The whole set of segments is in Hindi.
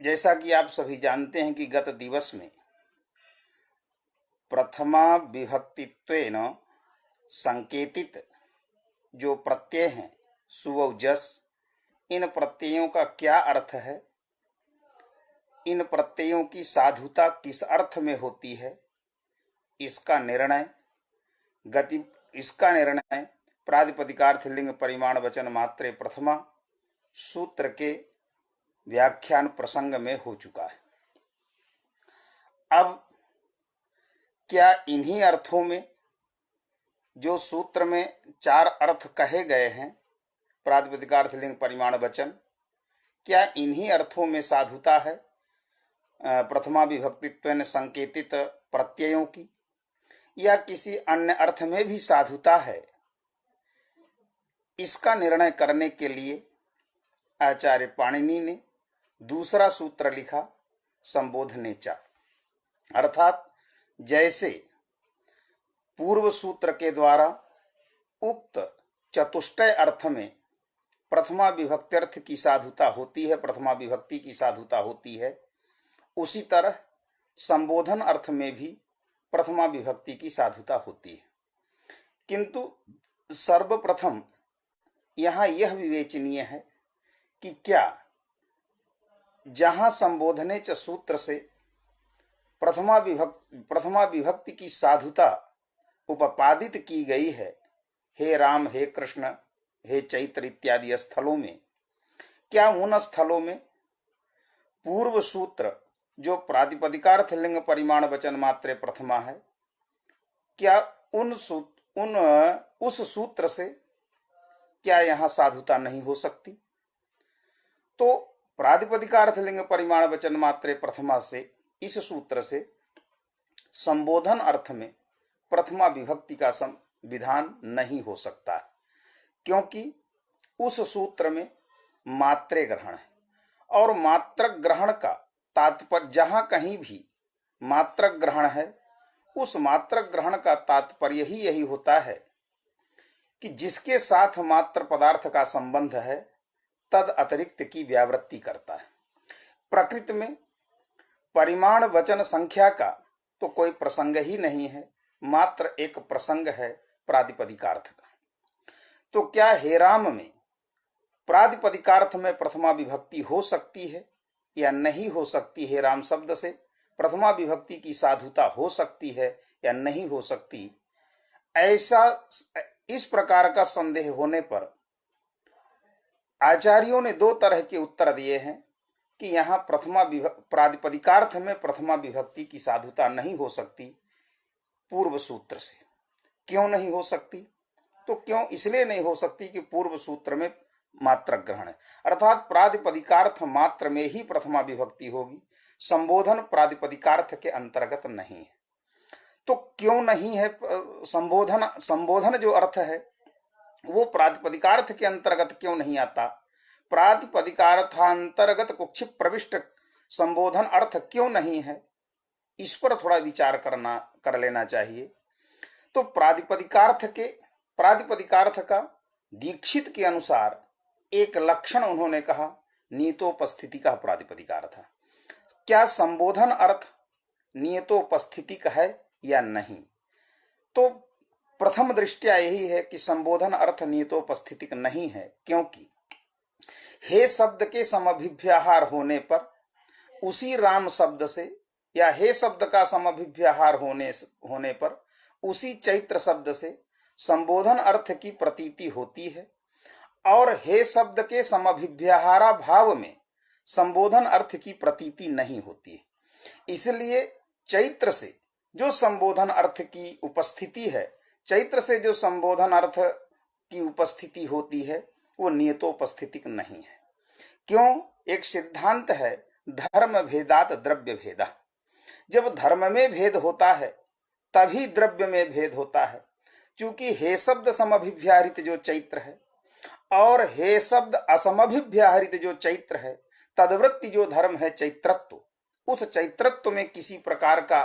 जैसा कि आप सभी जानते हैं कि गत दिवस में प्रथमा विभक्तित्वेन संकेतित जो प्रत्यय हैं सु और जस, इन प्रत्ययों का क्या अर्थ है, इन प्रत्ययों की साधुता किस अर्थ में होती है, इसका निर्णय प्रातिपदिकार्थ लिंग परिमाण वचन मात्रे प्रथमा सूत्र के व्याख्यान प्रसंग में हो चुका है। अब क्या इन्हीं अर्थों में, जो सूत्र में 4 अर्थ कहे गए हैं प्रातिपदिकार्थ लिंग परिमाण वचन, क्या इन्हीं अर्थों में साधुता है प्रथमा विभक्तित्वेन संकेतित प्रत्ययों की, या किसी अन्य अर्थ में भी साधुता है? इसका निर्णय करने के लिए आचार्य पाणिनि ने दूसरा सूत्र लिखा संबोधनेचा। अर्थात जैसे पूर्व सूत्र के द्वारा उक्त चतुष्टय अर्थ में प्रथमा विभक्त्यर्थ की साधुता होती है, प्रथमा विभक्ति की साधुता होती है, उसी तरह संबोधन अर्थ में भी प्रथमा विभक्ति की साधुता होती है। किंतु सर्वप्रथम यहाँ यह विवेचनीय है कि क्या जहाँ संबोधनेच सूत्र से प्रथमा विभक्ति की साधुता उपपादित की गई है, हे राम, हे कृष्ण, हे चैत्र इत्यादि स्थलों में, क्या उन स्थलों में पूर्व सूत्र जो प्रातिपदिकार्थ लिंग परिमाण वचन मात्रे प्रथमा है, क्या उस सूत्र से क्या यहाँ साधुता नहीं हो सकती? तो प्रातिपदिकार्थ लिंग परिमाण वचन मात्रे प्रथमा से, इस सूत्र से संबोधन अर्थ में प्रथमा विभक्ति का विधान नहीं हो सकता, क्योंकि उस सूत्र में मात्रे ग्रहण है, और मात्रक ग्रहण का तात्पर्य, जहां कहीं भी मात्रक ग्रहण है, उस मात्रक ग्रहण का तात्पर्य ही यही होता है कि जिसके साथ मात्र पदार्थ का संबंध है तद अतिरिक्त की व्यावृत्ति करता है। प्रकृति में परिमाण वचन संख्या का तो कोई प्रसंग ही नहीं है, मात्र एक प्रसंग है प्रातिपदिकार्थ का। तो क्या हे राम में प्रातिपदिकार्थ में प्रथमा विभक्ति हो सकती है या नहीं हो सकती? हे राम शब्द से प्रथमा विभक्ति की साधुता हो सकती है या नहीं हो सकती? ऐसा इस प्रकार का संदेह होने पर आचार्यों ने 2 तरह के उत्तर दिए हैं कि यहाँ प्रातिपदिकार्थ में प्रथमा विभक्ति की साधुता नहीं हो सकती पूर्व सूत्र से। क्यों नहीं हो सकती? तो क्यों इसलिए नहीं हो सकती कि पूर्व सूत्र में मात्रक ग्रहण है, अर्थात प्रातिपदिकार्थ मात्र में ही प्रथमा विभक्ति होगी, संबोधन प्रातिपदिकार्थ के अंतर्गत नहीं है। तो क्यों नहीं है? संबोधन जो अर्थ है वो प्रातिपदिकार्थ के अंतर्गत क्यों नहीं आता? प्रातिपदिकार्थांतर्गत कुक्षिप्त प्रविष्ट संबोधन अर्थ क्यों नहीं है? इस पर थोड़ा विचार कर लेना चाहिए। तो प्रातिपदिकार्थ का दीक्षित के अनुसार एक लक्षण उन्होंने कहा, नियतोपस्थिति का प्रातिपदिकार्थ। क्या संबोधन अर्थ नियतोपस्थितिक है या नहीं? तो प्रथम दृष्टया यही है कि संबोधन अर्थ नियतोपस्थितिक नहीं है, क्योंकि हे शब्द के समभिव्याहार होने पर उसी राम शब्द से, या हे शब्द का समभिव्याहार होने पर उसी चैत्र शब्द से संबोधन अर्थ की प्रतीति होती है, और हे शब्द के समभिव्याहारा भाव में संबोधन अर्थ की प्रतीति नहीं होती है। इसलिए चैत्र से जो संबोधन अर्थ की उपस्थिति है, चैत्र से जो संबोधन अर्थ की उपस्थिति होती है, वो नियतोपस्थितिक नहीं है। क्यों? एक सिद्धांत है, धर्म भेदात द्रव्य भेदा। जब धर्म में भेद होता है तभी द्रव्य में भेद होता है। चूंकि हे शब्द समभिव्याहृत जो चैत्र है और हे शब्द असमभिव्याहृत जो चैत्र है, तदवृत्ति जो धर्म है चैत्रत्व, उस चैत्रत्व में किसी प्रकार का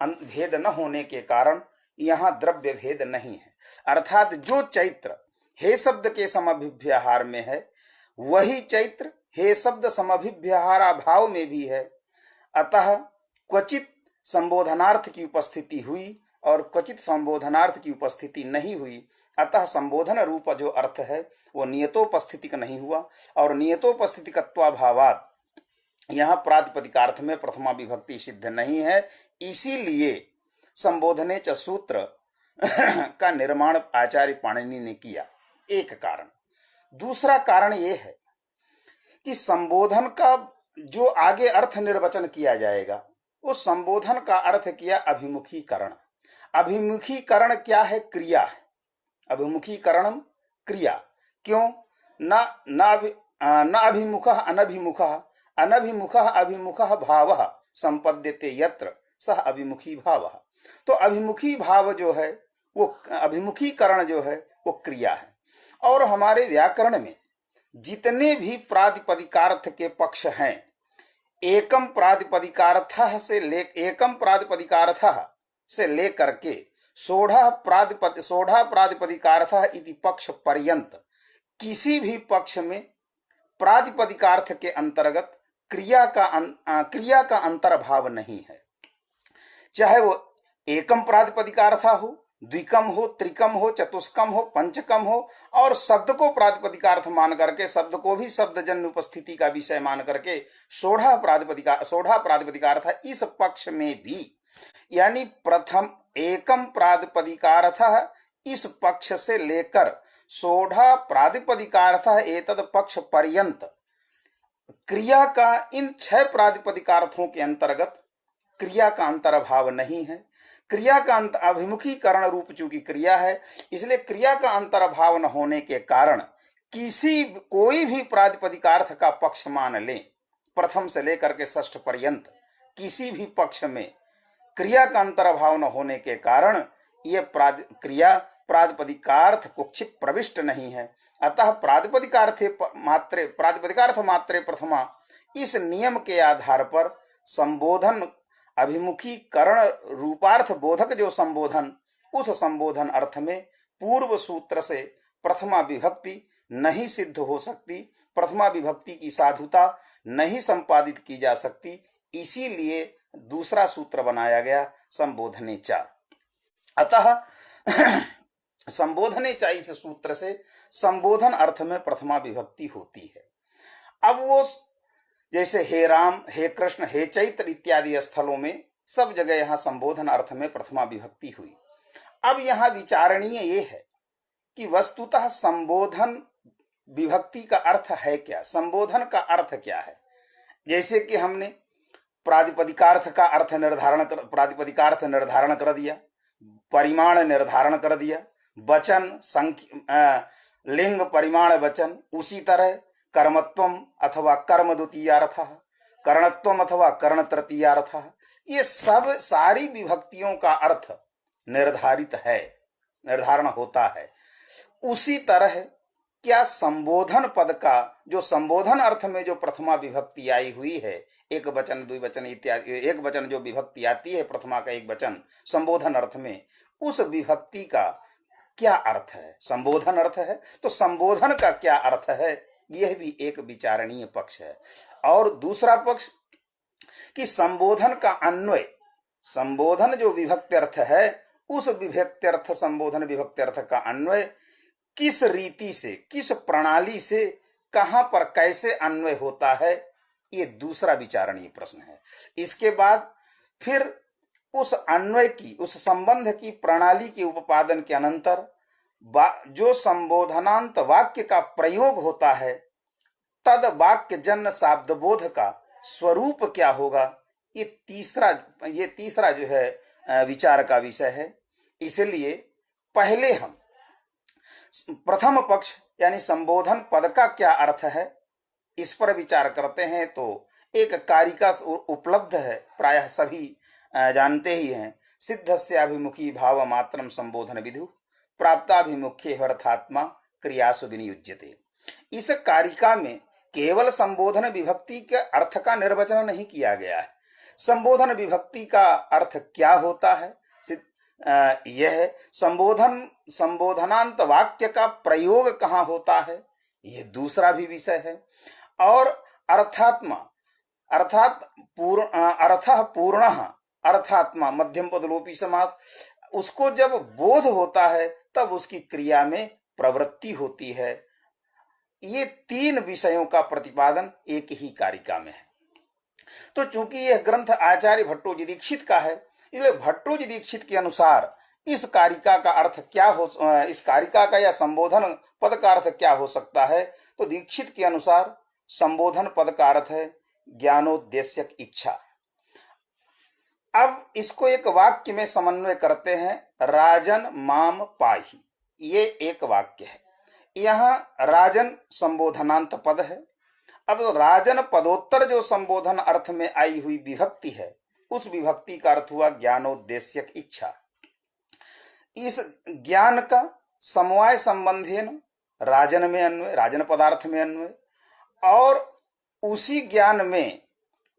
भेद न होने के कारण यहाँ द्रव्य भेद नहीं है। अर्थात जो चैत्र हे शब्द के समभिव्याहार में है, वही चैत्र हे शब्द समभिव्यहारा भाव में भी है। अतः क्वचित संबोधनार्थ की उपस्थिति हुई और क्वचित संबोधनार्थ की उपस्थिति नहीं हुई। अतः संबोधन रूप जो अर्थ है वो नियतोपस्थितिक नहीं हुआ और नियतोपस्थितिकत्वाभावात् यहाँ प्रातिपदिकार्थ में प्रथमा विभक्ति सिद्ध नहीं है। इसीलिए संबोधने च सूत्र का निर्माण आचार्य पाणिनि ने किया, एक कारण। दूसरा कारण ये है कि संबोधन का जो आगे अर्थ निर्वचन किया जाएगा उस संबोधन का अर्थ किया अभिमुखीकरण। अभिमुखीकरण क्या है? क्रिया है। अभिमुखीकरणम क्रिया। क्यों? न अभिमुखः अनभिमुखः, अनभिमुखः अभिमुखः भावः संपद्यते यत्र सह अभिमुखी भावः। तो अभिमुखी भाव जो है वो, अभिमुखीकरण जो है वो क्रिया है। और हमारे व्याकरण में जितने भी प्रातिपदिकार्थ के पक्ष हैं, एकम प्रातिपदिकार्थः से लेकर के सोढ़ा प्रातिपदिकार्थः इति पक्ष पर्यंत किसी भी पक्ष में प्रातिपदिकार्थ के अंतर्गत क्रिया का अंतर्भाव नहीं है। चाहे वो एकम प्रातिपदिकार्थ हो, द्विकम हो, त्रिकम हो, चतुष्कम हो, पंचकम हो, और शब्द को प्रातिपदिकार्थ मान करके, शब्द को भी शब्दजन्य उपस्थिति का विषय मान करके सोढ़ा प्रातिपदिकार्थ इस पक्ष में भी, यानी प्रथम एकम प्रातिपदिकार्थ इस पक्ष से लेकर सोढ़ा प्रातिपदिकार्थ एतद पक्ष पर्यंत क्रिया का, इन 6 प्रातिपदिकार्थों के अंतर्गत क्रिया का अंतर्भाव नहीं है। क्रिया का अभिमुखीकरण रूप चूंकि क्रिया है, इसलिए क्रिया का अंतर्भाव न होने के कारण कोई भी प्रातिपदिकार्थ का पक्ष मान लें, प्रथम से लेकर के षष्ठ पर्यंत किसी भी पक्ष में क्रिया का अंतर्भाव न होने के कारण ये क्रिया प्रातिपदिकार्थ कुक्षिप प्रविष्ट नहीं है। अतः प्रातिपदिकार्थ मात्रे प्रथमा इस नियम के आधार पर संबोधन अभिमुखीकरण रूपार्थ बोधक जो संबोधन, उस संबोधन अर्थ में पूर्व सूत्र से प्रथमा विभक्ति नहीं सिद्ध हो सकती, प्रथमा विभक्ति की साधुता नहीं संपादित की जा सकती। इसीलिए दूसरा सूत्र बनाया गया संबोधने चा। अतः संबोधने चा इस सूत्र से संबोधन अर्थ में प्रथमा विभक्ति होती है। अब वो जैसे हे राम, हे कृष्ण, हे चैत्र इत्यादि स्थलों में सब जगह यहां संबोधन अर्थ में प्रथमा विभक्ति हुई। अब यहां विचारणीय ये है कि वस्तुतः संबोधन विभक्ति का अर्थ है क्या, संबोधन का अर्थ क्या है। जैसे कि हमने प्रातिपदिकार्थ का अर्थ प्रातिपदिकार्थ निर्धारण कर दिया, परिमाण निर्धारण कर दिया, वचन लिंग परिमाण वचन, उसी तरह कर्मत्वम अथवा कर्म द्वितीयार्थः, करणत्वम अथवा कर्ण तृतीयार्थः, ये सब सारी विभक्तियों का अर्थ निर्धारण होता है। उसी तरह क्या संबोधन पद का जो संबोधन अर्थ में जो प्रथमा विभक्ति आई हुई है, एक वचन द्विवचन इत्यादि, एक वचन जो विभक्ति आती है प्रथमा का एक वचन संबोधन अर्थ में, उस विभक्ति का क्या अर्थ है? संबोधन अर्थ है तो संबोधन का क्या अर्थ है, यह भी एक विचारणीय पक्ष है। और दूसरा पक्ष कि संबोधन का अन्वय, संबोधन जो विभक्ति अर्थ है उस विभक्ति अर्थ संबोधन विभक्ति अर्थ का अन्वय किस रीति से, किस प्रणाली से, कहां पर कैसे अन्वय होता है, ये दूसरा विचारणीय प्रश्न है। इसके बाद फिर उस अन्वय की, उस संबंध की प्रणाली के उपादान के अनंतर जो संबोधनांत वाक्य का प्रयोग होता है, तद वाक्य जन्य शाब्दबोध का स्वरूप क्या होगा, ये तीसरा जो है विचार का विषय है। इसलिए पहले हम प्रथम पक्ष यानी संबोधन पद का क्या अर्थ है इस पर विचार करते हैं। तो एक कारिका उपलब्ध है, प्रायः सभी जानते ही हैं, सिद्धस्याभिमुखी भाव मात्रम संबोधन विधु प्राप्ताभिमुख्ये अर्थात्मा क्रियासु विनियुज्यते। इस कारिका में केवल संबोधन विभक्ति के अर्थ का निर्वचन नहीं किया गया है। संबोधन विभक्ति का अर्थ क्या होता है, यह संबोधनांत वाक्य का प्रयोग कहाँ होता है, यह दूसरा भी विषय है। और अर्थात्मा अर्थात पूर्ण अर्थः पूर्णः अर्थात्मा मध्यम पद लोपी समास, उसको जब बोध होता है तब उसकी क्रिया में प्रवृत्ति होती है। ये तीन विषयों का प्रतिपादन एक ही कारिका में है। तो चूंकि यह ग्रंथ आचार्य भट्टोजी दीक्षित का है, इसलिए भट्टोजी दीक्षित के अनुसार इस कारिका का अर्थ क्या हो, इस कारिका का या संबोधन पद का अर्थ क्या हो सकता है? तो दीक्षित के अनुसार संबोधन पद का अर्थ है ज्ञानोद्देश्यक इच्छा। अब इसको एक वाक्य में समन्वय करते हैं, राजन माम पाही, ये एक वाक्य है। यहां राजन संबोधनांत पद है। अब राजन पदोत्तर जो संबोधन अर्थ में आई हुई विभक्ति है, उस विभक्ति का अर्थ हुआ ज्ञानोद्देश्यक इच्छा। इस ज्ञान का समवाय संबंधेन राजन में अन्वय, राजन पदार्थ में अन्वय, और उसी ज्ञान में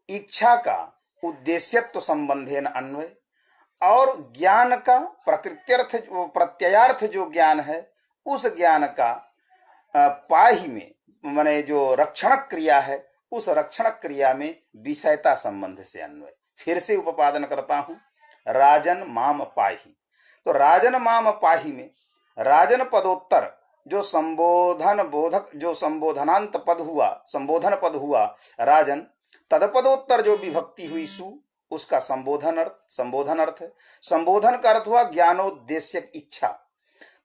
इच्छा का उद्देश्यत्व संबंधेन अन्वय, और ज्ञान का प्रकृत्यर्थ प्रत्ययार्थ जो ज्ञान है, उस ज्ञान का पाही में माने जो रक्षणक क्रिया है, उस रक्षणक क्रिया में विषयता संबंध से अन्वय। फिर से उपपादन करता हूं, राजन माम पाही। तो राजन माम पाही में राजन पदोत्तर जो संबोधन बोधक, जो संबोधनांत पद हुआ, संबोधन पद हुआ राजन, तदपदोत्तर जो विभक्ति हुई सु, उसका संबोधन अर्थ है। संबोधन का अर्थ हुआ ज्ञानोद्देश्यक इच्छा।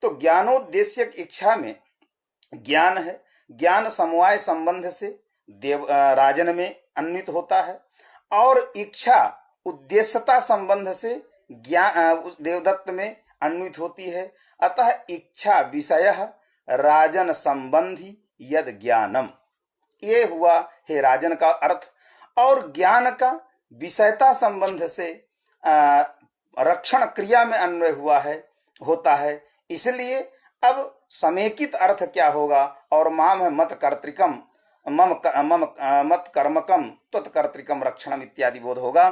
तो ज्ञानोद्देश्यक इच्छा में ज्ञान है, ज्ञान समवाय संबंध से राजन में अन्वित होता है, और इच्छा उद्देश्यता संबंध से उस देवदत्त में अन्वित होती है। अतः इच्छा विषय राजन संबंधी यद ज्ञानम, ये हुआ हे राजन का अर्थ। और ज्ञान का विषयता संबंध से रक्षण क्रिया में अन्वय हुआ है, होता है। इसलिए अब समेकित अर्थ क्या होगा? और माम है मत कर्तृकम, मत कर्मकम त्वत्कर्तृकम रक्षणम इत्यादि बोध होगा।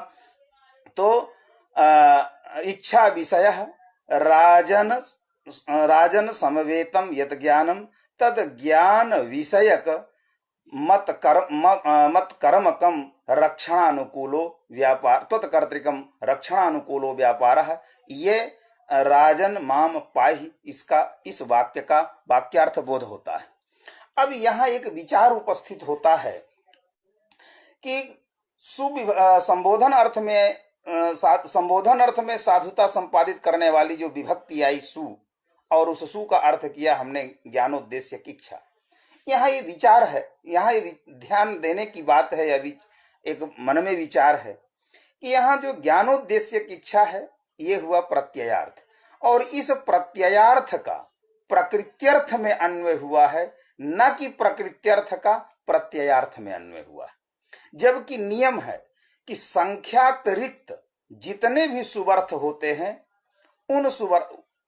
तो इच्छा विषय राजन समवेतम यत ज्ञानम तद ज्ञान विषयक मत कर्मकम रक्षणानुकूलो व्यापार त्वत्कर्तृकम रक्षणानुकूलो व्यापार। ये राजन माम पाही, इसका इस वाक्य का वाक्यार्थ बोध होता है। अब यहाँ एक विचार उपस्थित होता है कि संबोधन अर्थ में साधुता संपादित करने वाली जो विभक्ति आई सु, और उस सु का अर्थ किया हमने ज्ञानोद्देश्य की इच्छा। यहाँ ये विचार है, यहाँ ये ध्यान देने की बात है, अभी एक मन में विचार है कि यहाँ जो ज्ञानोद्देश्य की इच्छा है, ये हुआ प्रत्ययार्थ, और इस प्रत्ययार्थ का प्रकृत्यर्थ में अन्वय हुआ है, न कि प्रकृत्यर्थ का प्रत्ययार्थ में अन्वय हुआ है। जबकि नियम है कि संख्यातिरिक्त जितने भी सुवर्थ होते हैं,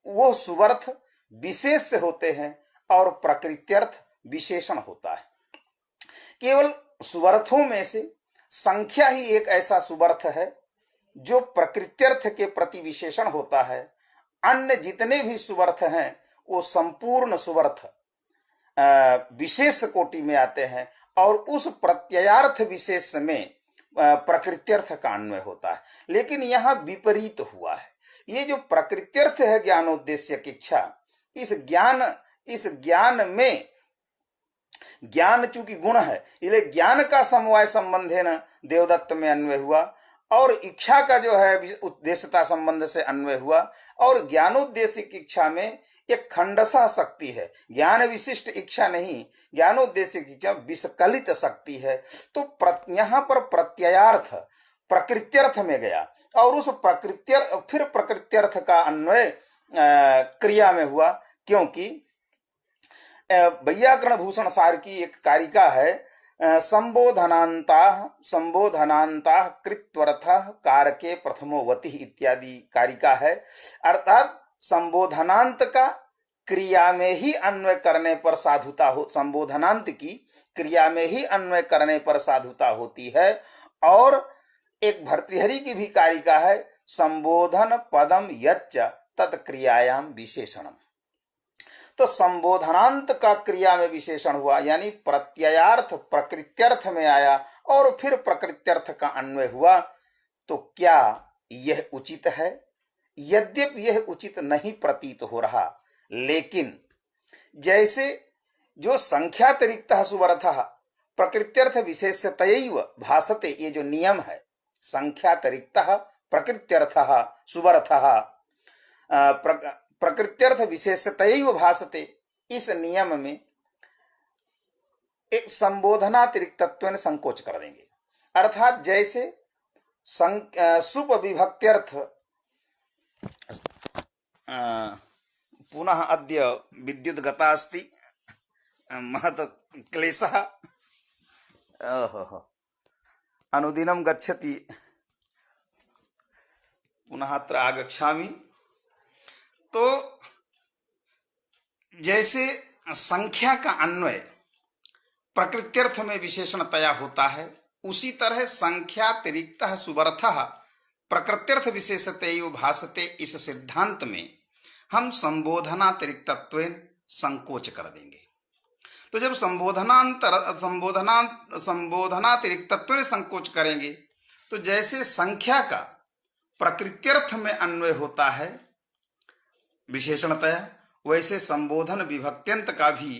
वो सुवर्थ विशेष से होते हैं और प्रकृत्यर्थ विशेषण होता है। केवल सुवर्थों में से संख्या ही एक ऐसा सुवर्थ है जो प्रकृत्यर्थ के प्रति विशेषण होता है। अन्य जितने भी सुवर्थ हैं वो संपूर्ण सुवर्थ विशेष कोटि में आते हैं, और उस प्रत्ययार्थ विशेष में प्रकृत्यर्थ का अन्वय होता है। लेकिन यहाँ विपरीत हुआ है। ये जो प्रकृत्यर्थ है ज्ञानोद्देश्य की इच्छा, इस ज्ञान में ज्ञान चूंकि गुण है, इसलिए ज्ञान का समवाय संबंध है न देवदत्त में अन्वय हुआ, और इच्छा का जो है उद्देश्यता संबंध से अन्वय हुआ। और ज्ञानोद्देश्य की इच्छा में एक खंडसा शक्ति है, ज्ञान विशिष्ट इच्छा नहीं, ज्ञानोद्देश्य की इच्छा विस्कलित शक्ति है। तो यहाँ पर प्रत्ययार्थ प्रकृत्यर्थ में गया, और उस फिर प्रकृत्यर्थ का अन्वय क्रिया में हुआ, क्योंकि वैयाकरण भूषण सार की एक कारिका है, संबोधनांता कृत्वर्थ कारके प्रथमोवति इत्यादि कारिका है। अर्थात संबोधनांत का क्रिया में ही अन्वय करने पर साधुता हो, संबोधनांत की क्रिया में ही अन्वय करने पर साधुता होती है। और एक भर्तृहरि की भी कारिका है, संबोधन पदम यच्च तत्क्रियायाम विशेषणम। तो संबोधनांत का क्रिया में विशेषण हुआ, यानी प्रत्ययार्थ प्रकृत्यर्थ में आया और फिर प्रकृत्यर्थ का अन्वय हुआ। तो क्या यह उचित है? यद्यपि यह उचित नहीं प्रतीत हो रहा, लेकिन जैसे जो संख्यातिरिक्तः सुवर्थः प्रकृत्यर्थ विशेषतयैव भासते, ये जो नियम है संख्यातिरिक्तः प्रकृत्यर्थः सुवर्थः प्रकृत्यर्थ विशेषतयैव भासते, इस नियम में एक संबोधनातिरिक्तत्वेन संकोच कर देंगे। अर्थात जैसे सुप विभक्त्यर्थ पुनः अद्य विद्युत गता अस्ति महत् क्लेशः अनुदिनं गच्छति, पुनः अत्र आगच्छामि। तो जैसे संख्या का अन्वय प्रकृत्यर्थ में विशेषणतया होता है, उसी तरह संख्यातिरिक्तः सुवर्थः प्रकृत्यर्थ विशेषतैव भासते, इस सिद्धांत में हम संबोधनातिरिक्तत्वेन संकोच कर देंगे। तो जब संबोधनातिरिक्तत्वेन संकोच करेंगे, तो जैसे संख्या का प्रकृत्यर्थ में अन्वय होता है विशेषणतया, वैसे संबोधन विभक्त्यंत का भी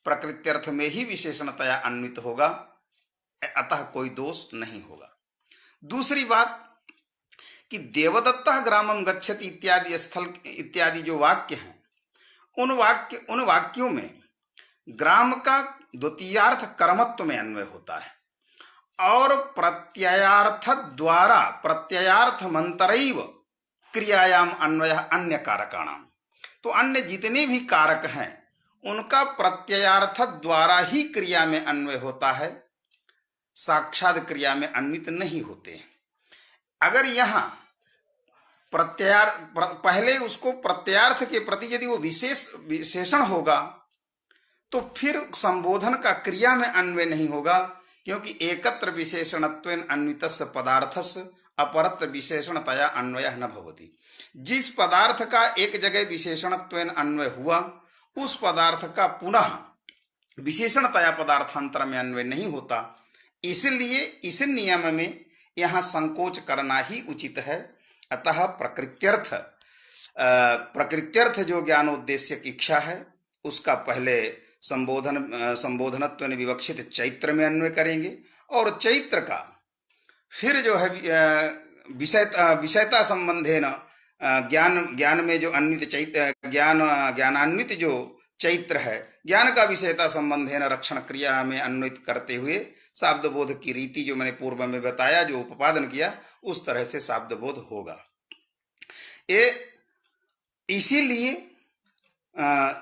प्रकृत्यर्थ में ही विशेषणतया अन्वित होगा, अतः कोई दोष नहीं होगा। दूसरी बात कि देवदत्तः ग्रामम गच्छति इत्यादि स्थल इत्यादि जो वाक्य हैं, उन वाक्यों में ग्राम का द्वितीयार्थ कर्मत्व में अन्वय होता है और प्रत्ययार्थ द्वारा प्रत्ययार्थ मंतरैव क्रियायाम अन्वय अन्य कारकाणाम। तो अन्य जितने भी कारक हैं उनका प्रत्ययार्थ द्वारा ही क्रिया में अन्वय होता है, साक्षात क्रिया में अन्वित नहीं होते हैं। अगर यहाँ पहले उसको प्रत्ययार्थ के प्रति यदि वो विशेषण होगा तो फिर संबोधन का क्रिया में अन्वय नहीं होगा, क्योंकि एकत्र विशेषणत्वेन अन्वितस्य पदार्थस्य अपरत्र विशेषणतया अन्वयः न भवति। जिस पदार्थ का एक जगह विशेषणत्वेन अन्वय हुआ, उस पदार्थ का पुनः विशेषणतया पदार्थांतर में अन्वय नहीं होता। इसलिए इस नियम में यहाँ संकोच करना ही उचित है। अतः प्रकृत्यर्थ जो ज्ञानोद्देश्य की इच्छा है, उसका पहले संबोधनत्व विवक्षित चैत्र में अन्वय करेंगे और चैत्र का फिर जो है विषयता संबंधेन ज्ञान में जो अन्वित ज्ञानान्वित जो चैत्र है, ज्ञान का विषयता संबंधेन रक्षण क्रिया में अन्वित करते हुए शाब्दबोध की रीति जो मैंने पूर्व में बताया, जो उपादन किया, उस तरह से शाब्दबोध होगा। इसीलिए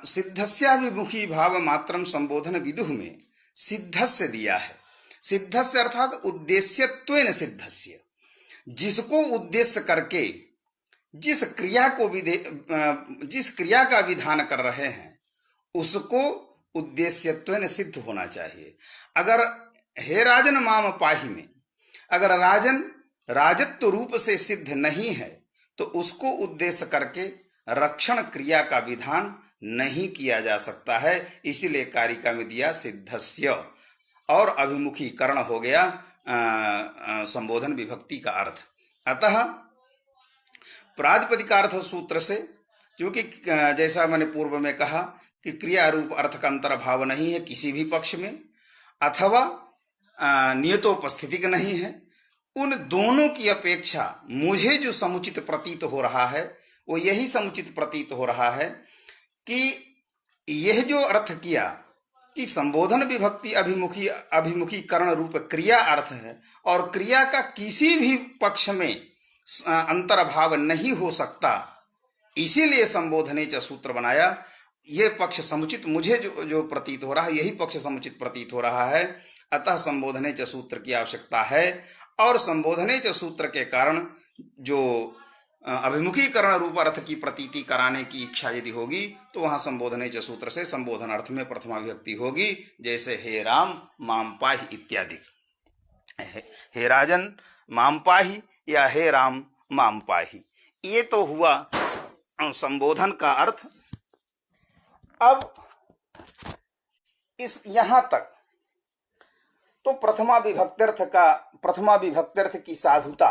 सिद्धस्याभिमुखी भाव मात्रम संबोधन विदुः में सिद्धस्य दिया है। सिद्धस्य अर्थात उद्देश्यत्वेन सिद्धस्य, जिसको उद्देश्य करके जिस क्रिया का विधान कर रहे हैं उसको उद्देश्यत्वेन सिद्ध होना चाहिए। अगर हे राजन माम पाहि में अगर राजन राजत्व रूप से सिद्ध नहीं है तो उसको उद्देश्य करके रक्षण क्रिया का विधान नहीं किया जा सकता है। इसीलिए कारिका में दिया सिद्धस्य और अभिमुखीकरण हो गया संबोधन विभक्ति का अर्थ। अतः प्रातिपदिकार्थ सूत्र से, क्योंकि जैसा मैंने पूर्व में कहा कि क्रिया रूप अर्थ का अंतर्भाव नहीं है किसी भी पक्ष में, अथवा नियतोपस्थितिक नहीं है, उन दोनों की अपेक्षा मुझे जो समुचित प्रतीत हो रहा है वो यही समुचित प्रतीत हो रहा है कि यह जो अर्थ किया कि संबोधन विभक्ति अभिमुखीकरण रूप क्रिया अर्थ है और क्रिया का किसी भी पक्ष में अंतर्भाव नहीं हो सकता, इसीलिए संबोधने च सूत्र बनाया। ये पक्ष समुचित मुझे जो प्रतीत हो रहा है, यही पक्ष समुचित प्रतीत हो रहा है, अतः संबोधने च सूत्र की आवश्यकता है। और संबोधने च सूत्र के कारण जो अभिमुखीकरण रूप अर्थ की प्रतीति कराने की इच्छा यदि होगी तो वहां संबोधने च सूत्र से संबोधन अर्थ में प्रथमा विभक्ति होगी, जैसे हे राम माम पाहि इत्यादि। हे राजन माम पाहि या हे राम माम पाहि, ये तो हुआ संबोधन का अर्थ। अब इस यहां तक तो प्रथमा विभक्त्यर्थ की साधुता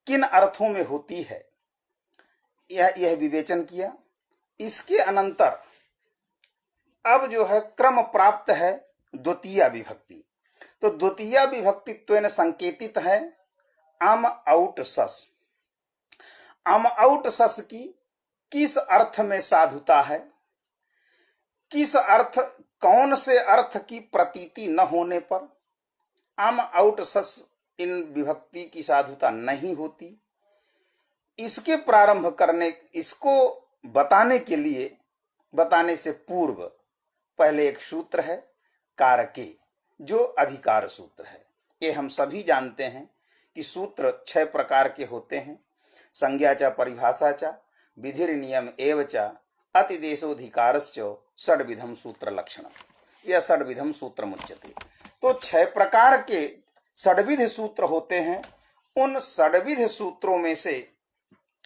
किन अर्थों में होती है यह विवेचन किया। इसके अनंतर अब जो है क्रम प्राप्त है द्वितीय विभक्ति। तो द्वितीय विभक्तित्वेन संकेतित है अम आउट सस। अम आउट सस की किस अर्थ में साधुता है, किस अर्थ, कौन से अर्थ की प्रतीति न होने पर अम आउट सस इन विभक्ति की साधुता नहीं होती, इसके प्रारंभ करने, इसको बताने के लिए, बताने से पूर्व पहले एक सूत्र है कारके, जो अधिकार सूत्र है। ये हम सभी जानते हैं कि सूत्र 6 प्रकार के होते हैं। संज्ञा च परिभाषा च विधिर नियम एव च अतिदेशोधिकारश्च षड्विधम सूत्र लक्षणम। यह षड्विधम सूत्र मुच्यते। तो 6 प्रकार के षड्विध सूत्र होते हैं। उन षड्विध सूत्रों में से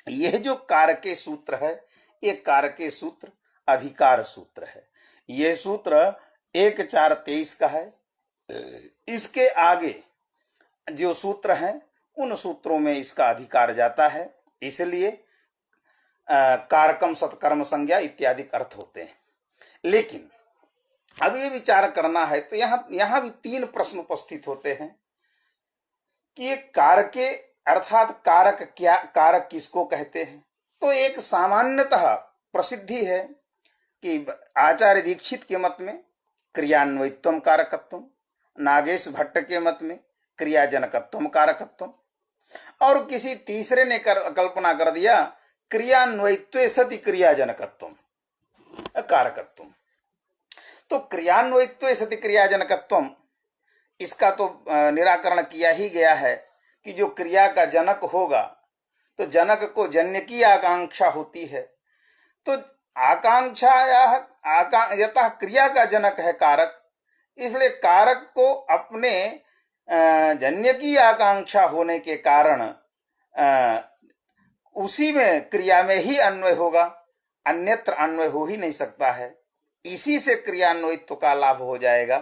यह जो कारके सूत्र है, ये कारके सूत्र अधिकार सूत्र है। यह सूत्र 1-4-23 का है। इसके आगे जो सूत्र हैं उन सूत्रों में इसका अधिकार जाता है, इसलिए कारकम सत्कर्म संज्ञा इत्यादि अर्थ होते हैं। लेकिन अब ये विचार करना है तो यहां भी 3 प्रश्न उपस्थित होते हैं कि ये कारके अर्थात कारक क्या, कारक किसको कहते हैं। तो एक सामान्यतः प्रसिद्धि है कि आचार्य दीक्षित के मत में क्रियान्वयित्वम कारकत्वम, नागेश भट्ट के मत में क्रियाजनकत्वम कारकत्वम, और किसी तीसरे ने कल्पना कर दिया क्रियान्वयित्वे सति क्रियाजनकत्वम कारकत्वम। तो क्रियान्वयित्वे सति क्रियाजनकत्वम, इसका तो निराकरण किया ही गया है कि जो क्रिया का जनक होगा तो जनक को जन्य की आकांक्षा होती है। तो आकांक्षा यतः क्रिया का जनक है कारक, इसलिए कारक को अपने जन्य की आकांक्षा होने के कारण उसी में क्रिया में ही अन्वय होगा, अन्यत्र अन्वय हो ही नहीं सकता है। इसी से क्रियान्वयित्व का लाभ हो जाएगा,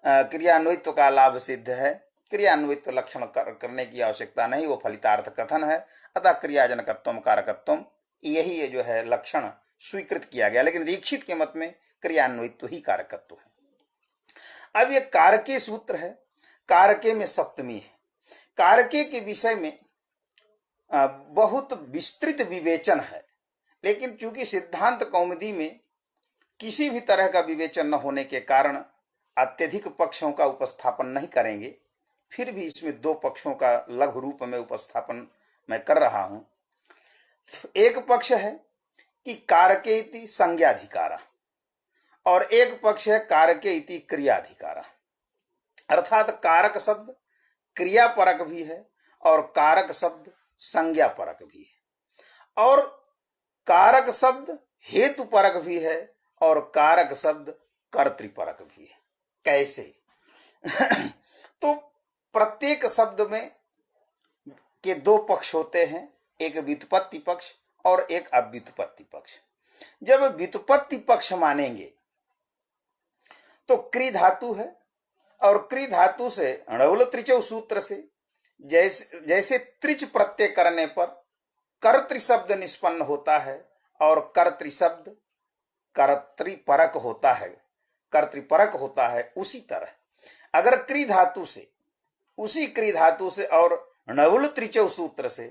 क्रियान्वयित्व का लाभ सिद्ध है। क्रियान्वयित्व लक्षण करने की आवश्यकता नहीं, वो फलितार्थ कथन है। अतः क्रियाजनकत्वम कारकत्वम यही जो है लक्षण स्वीकृत किया गया। लेकिन दीक्षित के मत में क्रियान्वयित्व ही कारकत्व है। अब ये कारके सूत्र है, कारके में सप्तमी है। कारके के विषय में बहुत विस्तृत विवेचन है, लेकिन चूंकि सिद्धांत कौमुदी में किसी भी तरह का विवेचन न होने के कारण अत्यधिक पक्षों का उपस्थापन नहीं करेंगे। फिर भी इसमें 2 पक्षों का लघु रूप में उपस्थापन मैं कर रहा हूं। एक पक्ष है कि कारके इति संज्ञाधिकारा, और एक पक्ष है कारके इति क्रियाधिकारा। अर्थात कारक शब्द क्रिया परक भी है और कारक शब्द संज्ञा परक भी है, और कारक शब्द हेतु परक भी है और कारक शब्द कर्तृपरक भी है। कैसे? तो प्रत्येक शब्द में के 2 पक्ष होते हैं, एक व्युत्पत्ति पक्ष और एक अव्युत्पत्ति पक्ष। जब व्युत्पत्ति पक्ष मानेंगे तो क्रि धातु है, और क्रि धातु से णौल त्रिचौ सूत्र से जैसे त्रिच प्रत्यय करने पर कर्तृ शब्द निष्पन्न होता है और कर्तृ शब्द कर्तृपरक होता है, उसी तरह अगर क्रि धातु से, उसी क्रि धातु से और णौल त्रिचौ सूत्र से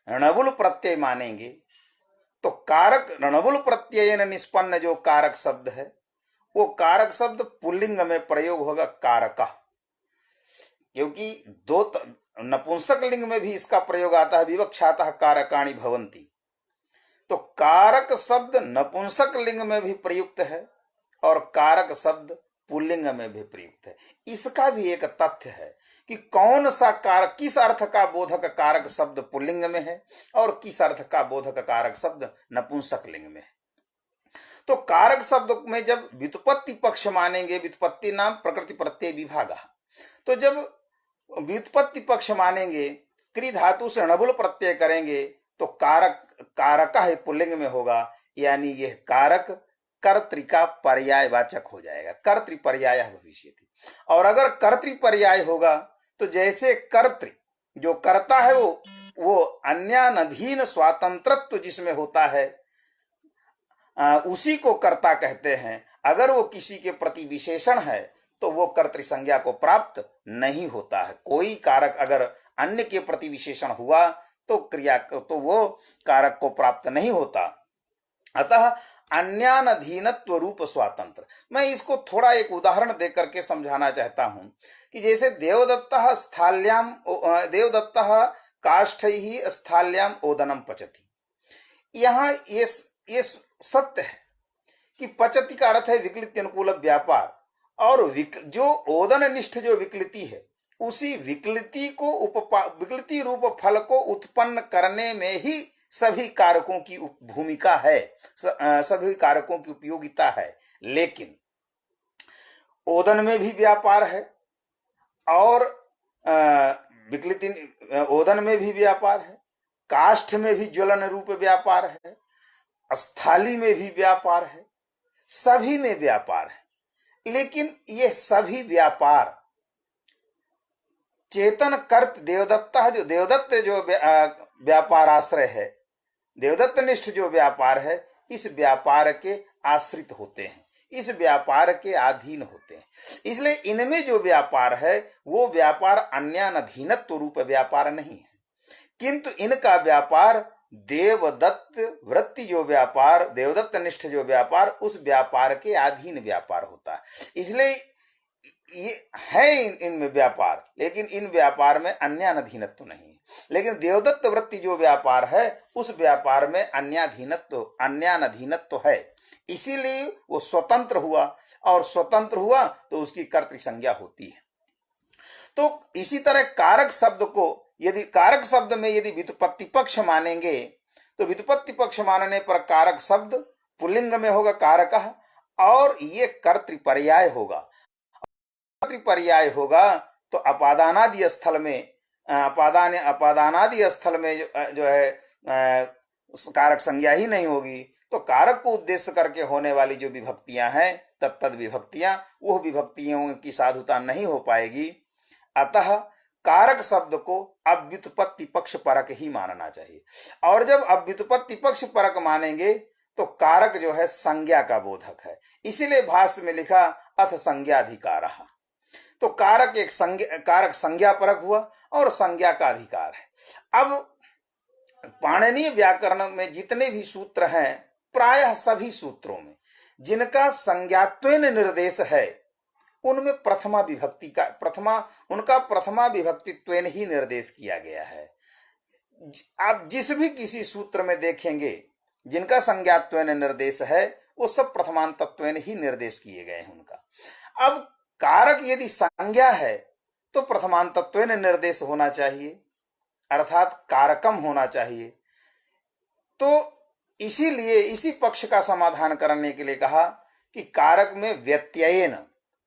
णवुल प्रत्यय मानेंगे तो कारक णवुल प्रत्यय निष्पन्न जो कारक शब्द है वो कारक शब्द पुल्लिंग में प्रयोग होगा कारका, क्योंकि 2 नपुंसक लिंग में भी इसका प्रयोग आता है, विवक्षातः कारकाणि भवन्ति। तो कारक शब्द नपुंसक लिंग में भी प्रयुक्त है और कारक शब्द पुल्लिंग में भी प्रयुक्त है। इसका भी एक तथ्य है कि कौन सा कारक, किस अर्थ का बोधक कारक शब्द पुल्लिंग में है और किस अर्थ का बोधक कारक शब्द नपुंसक लिंग में है। तो कारक शब्द में जब व्युत्पत्ति पक्ष मानेंगे, व्युत्पत्ति नाम प्रकृति प्रत्यय विभागः, तो जब व्युत्पत्ति पक्ष मानेंगे, क्रि धातु से णवुल प्रत्यय करेंगे तो कारक कारक है पुल्लिंग में होगा, यानी यह कारक कर्तृ का पर्यायवाचक हो जाएगा, कर्तृ पर्याय भविष्यति। और अगर कर्तृ पर्याय होगा तो जैसे कर्तृ जो करता है वो अन्यानधीन स्वातंत्रत्व जिसमें होता है उसी को कर्ता कहते हैं। अगर वो किसी के प्रति विशेषण है तो वो कर्तृ संज्ञा को प्राप्त नहीं होता है। कोई कारक अगर अन्य के प्रति विशेषण हुआ तो क्रिया तो वो कारक को प्राप्त नहीं होता। अतः अन्यानधीनत्व रूप स्वातंत्र। मैं इसको थोड़ा एक उदाहरण देकर के समझाना चाहता हूं कि जैसे देवदत्तः स्थाल्याम देवदत्तः काष्ठैः स्थाल्याम ओदनम पचति। यहाँ ये सत्य है कि पचति का अर्थ है विकृति अनुकूल व्यापार, और जो ओदन निष्ठ जो विकृति है उसी विकृति को विकृति रूप फल को उत्पन्न करने में ही सभी कारकों की भूमिका है, सभी कारकों की उपयोगिता है। लेकिन ओदन में भी व्यापार है और विकृति ओदन में भी व्यापार है, काष्ठ में भी ज्वलन रूप व्यापार है, स्थाली में भी व्यापार है, सभी में व्यापार है। लेकिन ये सभी व्यापार चेतन कर्त देवदत्ता जो देवदत्त जो व्यापार आश्रय है, देवदत्त निष्ठ जो व्यापार है, इस व्यापार के आश्रित होते हैं, इस व्यापार के अधीन होते हैं। इसलिए इनमें जो व्यापार है वो व्यापार अन्यानधीनत्व रूप व्यापार नहीं है, किंतु इनका व्यापार देवदत्त वृत्ति जो व्यापार, देवदत्त निष्ठ जो व्यापार, उस व्यापार के अधीन व्यापार होता है। इसलिए ये है इनमें व्यापार, लेकिन इन व्यापार में अन्यानधीनत्व नहीं है। लेकिन देवदत्त वृत्ति जो व्यापार है उस व्यापार में अन्यानधीनत्व है, इसीलिए वो स्वतंत्र हुआ, और स्वतंत्र हुआ तो उसकी कर्तृ संज्ञा होती है। तो इसी तरह कारक शब्द को यदि कारक शब्द में यदि व्युत्पत्ति पक्ष मानेंगे तो व्युत्पत्ति पक्ष मानने पर कारक शब्द पुल्लिंग में होगा कारकः, और ये कर्तृ पर्याय होगा। कर्तृ पर्याय होगा तो अपादानादि स्थल में अपादानादि स्थल में जो है कारक संज्ञा ही नहीं होगी। तो कारक को उद्देश्य करके होने वाली जो विभक्तियां हैं तत्तद विभक्तियां, वो विभक्तियों की साधुता नहीं हो पाएगी। अतः कारक शब्द को अव्युत्पत्ति पक्ष परक ही मानना चाहिए, और जब अव्युत्पत्ति पक्ष परक मानेंगे तो कारक जो है संज्ञा का बोधक है। इसीलिए भाष्य में लिखा अथ संज्ञाधिकार। तो कारक एक कारक संज्ञा परक हुआ और संज्ञा का अधिकार है। अब पाणिनीय व्याकरण में जितने भी सूत्र हैं, प्रायः सभी सूत्रों में जिनका संज्ञात्वेन निर्देश है उनमें प्रथमा विभक्तित्वेन ही निर्देश किया गया है। आप जिस भी किसी सूत्र में देखेंगे जिनका संज्ञात्वेन निर्देश है वो सब प्रथमांतत्वेन ही निर्देश किए गए हैं उनका। अब कारक यदि संज्ञा है तो प्रथमांतत्वेन निर्देश होना चाहिए, अर्थात कारकम होना चाहिए। तो इसीलिए इसी पक्ष का समाधान करने के लिए कहा कि कारक में व्यत्ययेन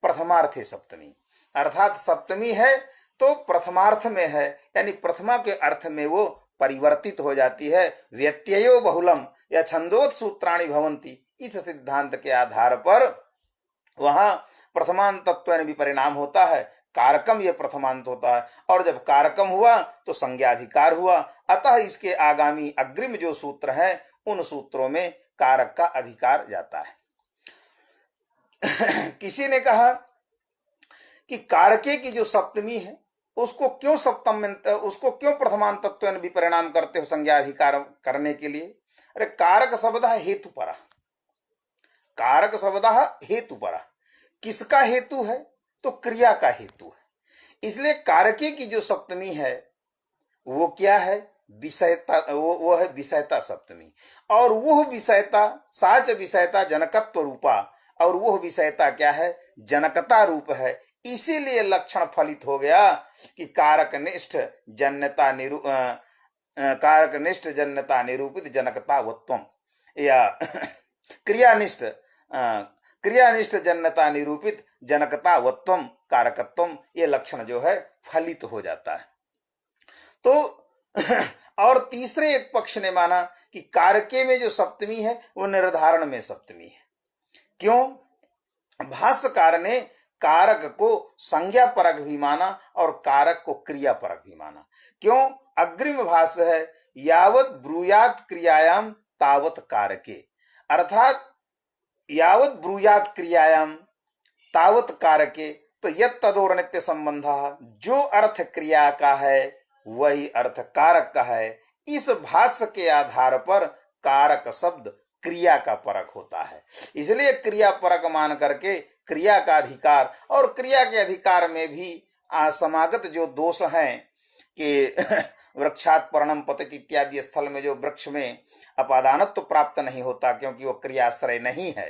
प्रथमार्थे सप्तमी, अर्थात सप्तमी है तो प्रथमार्थ में है, यानी प्रथमा के अर्थ में वो परिवर्तित हो जाती है। व्यत्ययो बहुलम या छंदोत सूत्राणि भवंती, इस सिद्धांत के आधार पर वहां प्रथमांतत्वेन भी परिणाम होता है, कारकम ये प्रथमांत होता है, और जब कारकम हुआ तो संज्ञाधिकार हुआ। अतः इसके आगामी अग्रिम जो सूत्र हैं उन सूत्रों में कारक का अधिकार जाता है। किसी ने कहा कि कारके की जो सप्तमी है उसको क्यों प्रथमांतत्वेन भी परिणाम करते हो संज्ञाधिकार करने के लिए? अरे कारक शब्द हेतुपरा, कारक शब्द हेतुपरा, किसका हेतु है? तो क्रिया का हेतु है। इसलिए कारके की जो सप्तमी है वो क्या है? विषयता, वो है विषयता सप्तमी, और वह विषयता साच विषयता जनकत्व रूपा, और वह विषयता क्या है? जनकता रूप है। इसीलिए लक्षण फलित हो गया कि कारकनिष्ठ जन्यता निरूपित जनकतावत्वम, या क्रियानिष्ठ जन्यता निरूपित जनकतावत्वम कारकत्वम, ये लक्षण जो है फलित हो जाता है। तो और तीसरे एक पक्ष ने माना कि कारके में जो सप्तमी है वो निर्धारण में सप्तमी है। क्यों? भाष्यकार ने कारक को संज्ञा परक भी माना और कारक को क्रिया परक भी माना। क्यों? अग्रिम भाष्य है यावत ब्रूयात क्रियायाम तावत कारके, अर्थात यावत ब्रूयात क्रियायाम तावत कारके, तो यत् तदोर नित्य संबंध, जो अर्थ क्रिया का है वही अर्थ कारक का है। इस भाष्य के आधार पर कारक शब्द क्रिया का परक होता है, इसलिए क्रिया परक मान करके क्रिया का अधिकार और क्रिया के अधिकार में भी समागत जो दोष हैं कि वृक्षात पर्णम पतित इत्यादि स्थल में जो वृक्ष में अपादानत्व प्राप्त नहीं होता क्योंकि वो क्रियाश्रय नहीं है,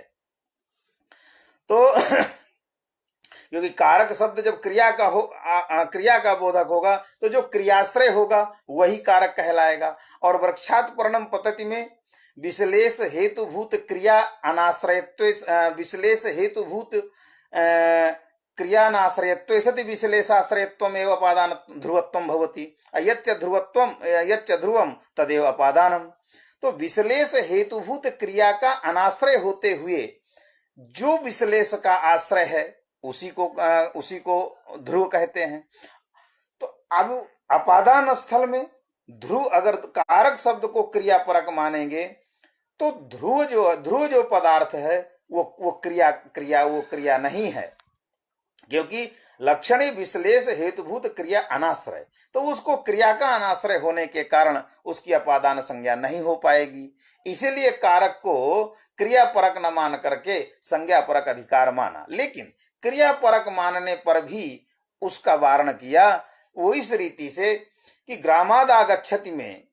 तो क्योंकि कारक शब्द जब क्रिया का क्रिया का बोधक होगा तो जो क्रियाश्रय होगा वही कारक कहलाएगा। और वृक्षात पर्णम पतति में विश्लेष हेतुभूत क्रिया अनाश्रयत्व, विश्लेष हेतुभूत क्रियानाश्रयत्व सति विश्लेषाश्रयत्वमेव अपादान ध्रुवत्वं भवति, यच्च ध्रुवम तदेव अपादानम। तो विश्लेष हेतुभूत क्रिया का अनाश्रय होते हुए जो विश्लेष का आश्रय है उसी को ध्रुव कहते हैं। तो अब अपादान स्थल में ध्रुव, अगर कारक शब्द को क्रिया परक मानेंगे तो ध्रुव जो पदार्थ है वो क्रिया नहीं है, क्योंकि लक्षणी विश्लेष हेतुभूत क्रिया अनाश्रय, तो उसको क्रिया का अनाश्रय होने के कारण उसकी अपादान संज्ञा नहीं हो पाएगी। इसीलिए कारक को क्रिया परक न मान करके संज्ञा परक अधिकार माना, लेकिन क्रिया परक मानने पर भी उसका वारण किया वो इस रीति से कि ग्रामादागच्छति में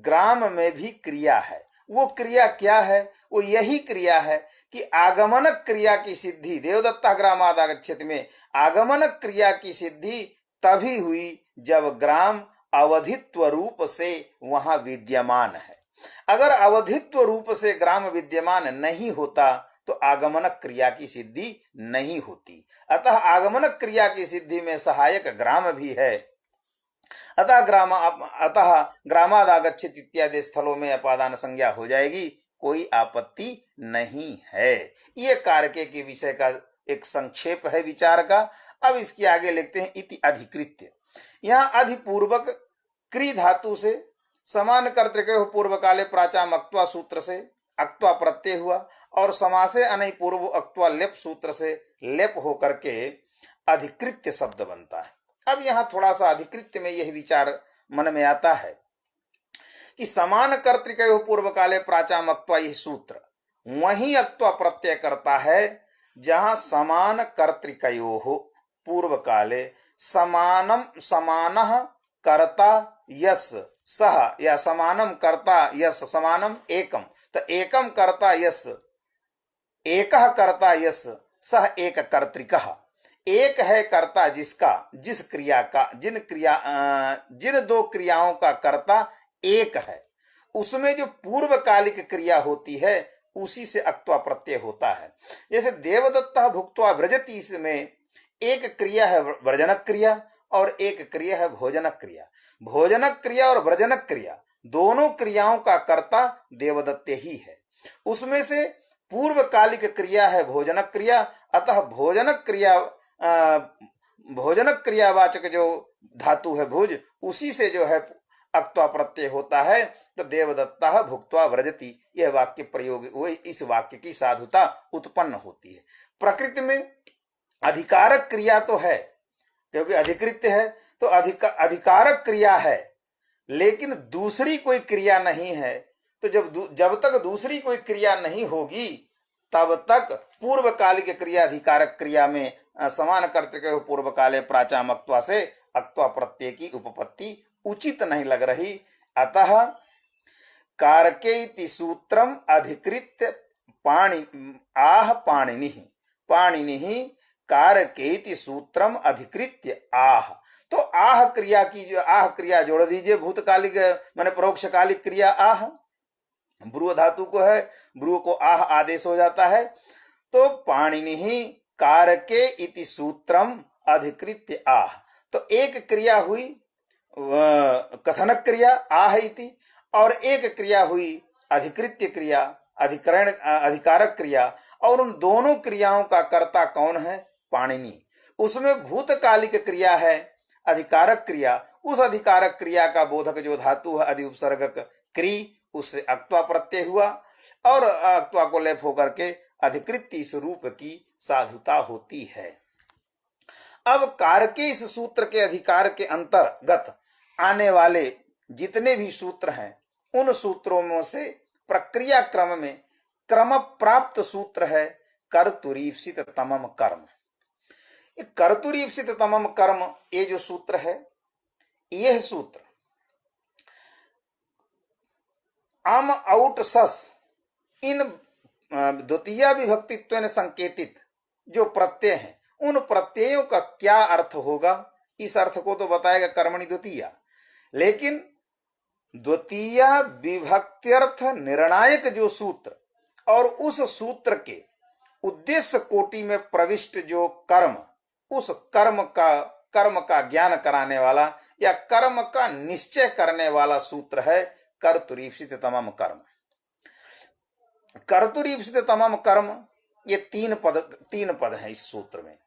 ग्राम में भी क्रिया है। वो क्रिया क्या है? वो यही क्रिया है कि आगमनक क्रिया की सिद्धि, देवदत्ता ग्रामादागच्छति में आगमनक क्रिया की सिद्धि तभी हुई जब ग्राम अवधित्व रूप से वहां विद्यमान है। अगर अवधित्व रूप से ग्राम विद्यमान नहीं होता तो आगमनक क्रिया की सिद्धि नहीं होती। अतः आगमनक क्रिया की सिद्धि में सहायक ग्राम भी है। अतः ग्रामादागच्छित इत्यादि स्थलों में अपादान संज्ञा हो जाएगी, कोई आपत्ति नहीं है। ये कारके के विषय का एक संक्षेप है विचार का। अब इसके आगे लिखते हैं इति अधिकृत्य। यहाँ अधिपूर्वक क्री धातु से समान कर्तृक पूर्व काले प्राचाम अक्त्वा सूत्र से अक्त्वा प्रत्यय हुआ और समासे अनय पूर्व अक्त्वा लेप सूत्र से लेप होकर के अधिकृत्य शब्द बनता है। अब यहाँ थोड़ा सा अधिकृत्य में यह विचार मन में आता है कि समान कर्तृकयो पूर्व काले प्राचाम अक्त्वा, यह सूत्र वही अक्त्वा प्रत्यय करता है जहां समान कर्तृकयो पूर्व काले समानः कर्ता यस सह, या समानम कर्ता यस समानम एकम, तो एकम कर्ता यस, एकः कर्ता यस सह एक कर्तृकः, एक है कर्ता जिसका, जिस क्रिया का, जिन दो क्रियाओं का कर्ता एक है, उसमें जो पूर्वकालिक क्रिया होती है उसी से अक्त्वा प्रत्यय होता है। जैसे देवदत्ता भुक्त्वा व्रजति, इसमें एक क्रिया है व्रजनक क्रिया और एक क्रिया है भोजनक क्रिया। भोजनक क्रिया और व्रजनक क्रिया दोनों क्रियाओं का कर्ता देवदत्ते ही है। उसमें से पूर्वकालिक क्रिया है भोजनक क्रिया, अतः भोजनक क्रियावाचक जो धातु है भुज, उसी से जो है अक्त्वा प्रत्यय होता है। तो देवदत्ता भुक्त्वा व्रजति, यह वाक्य प्रयोग, वही इस वाक्य की साधुता उत्पन्न होती है। प्रकृति में अधिकारक क्रिया तो है, क्योंकि अधिकृत्य है तो अधिकारक क्रिया है, लेकिन दूसरी कोई क्रिया नहीं है। तो जब तक दूसरी कोई क्रिया नहीं होगी तब तक पूर्वकालिक क्रिया अधिकारक क्रिया में समान कर्तृक पूर्व काले प्राचाम अक्त्वा से अक्त्वा प्रत्यय की उपपत्ति उचित नहीं लग रही। अतः कारके सूत्रम अधिकृत्य पाणिनि कारके सूत्रम अधिकृत्य आह। तो आह क्रिया की जो आह क्रिया जोड़ दीजिए, भूतकालिक माने परोक्षकालिक क्रिया आह, ब्रुव धातु को है, ब्रुव को आह आदेश हो जाता है। तो पाणिनि कारके इति सूत्रम अधिकृत्य आह, तो एक क्रिया हुई कथनक क्रिया आह इति, और एक क्रिया हुई अधिकृत्य क्रिया अधिकारक क्रिया। और उन दोनों क्रियाओं का कर्ता कौन है? पाणिनि। उसमें भूतकालिक क्रिया है अधिकारक क्रिया, उस अधिकारक क्रिया का बोधक जो धातु है अधि उपसर्गक क्री, उससे अक्त्वा प्रत्यय हुआ और अक्त्वा को लेप होकर के अधिकृत इस रूप की साधुता होती है। अब कारके इस सूत्र के अधिकार के अंतर्गत आने वाले जितने भी सूत्र हैं उन सूत्रों में से प्रक्रिया क्रम में क्रम प्राप्त सूत्र है कर्तुरीप्सित तमम कर्म। कर्तुरीप्सित तमम कर्म ये जो सूत्र है, यह सूत्र अम औट सस इन द्वितीय विभक्तित्व संकेतित जो प्रत्यय हैं उन प्रत्ययों का क्या अर्थ होगा, इस अर्थ को तो बताएगा कर्मणि द्वितीय, लेकिन द्वितीय विभक्त्यर्थ निर्णायक जो सूत्र और उस सूत्र के उद्देश्य कोटि में प्रविष्ट जो कर्म, उस कर्म का ज्ञान कराने वाला या कर्म का निश्चय करने वाला सूत्र है कर्तुरीप्सित तमम कर्म। कर्तुरीप्सित तमम कर्म ये तीन पद हैं इस सूत्र में।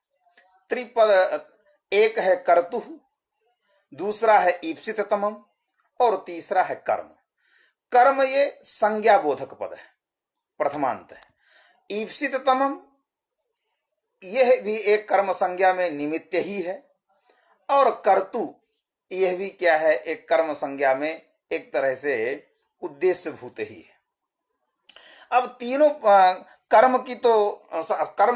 त्रिपद, एक है कर्तु, दूसरा है ईप्सित तमम और तीसरा है कर्म। कर्म ये संज्ञा बोधक पद है, प्रथमांत है। ईप्सित तमम यह भी एक कर्म संज्ञा में निमित्त ही है और कर्तु यह भी क्या है, एक कर्म संज्ञा में एक तरह से उद्देश्य भूत ही है। अब तीनों कर्म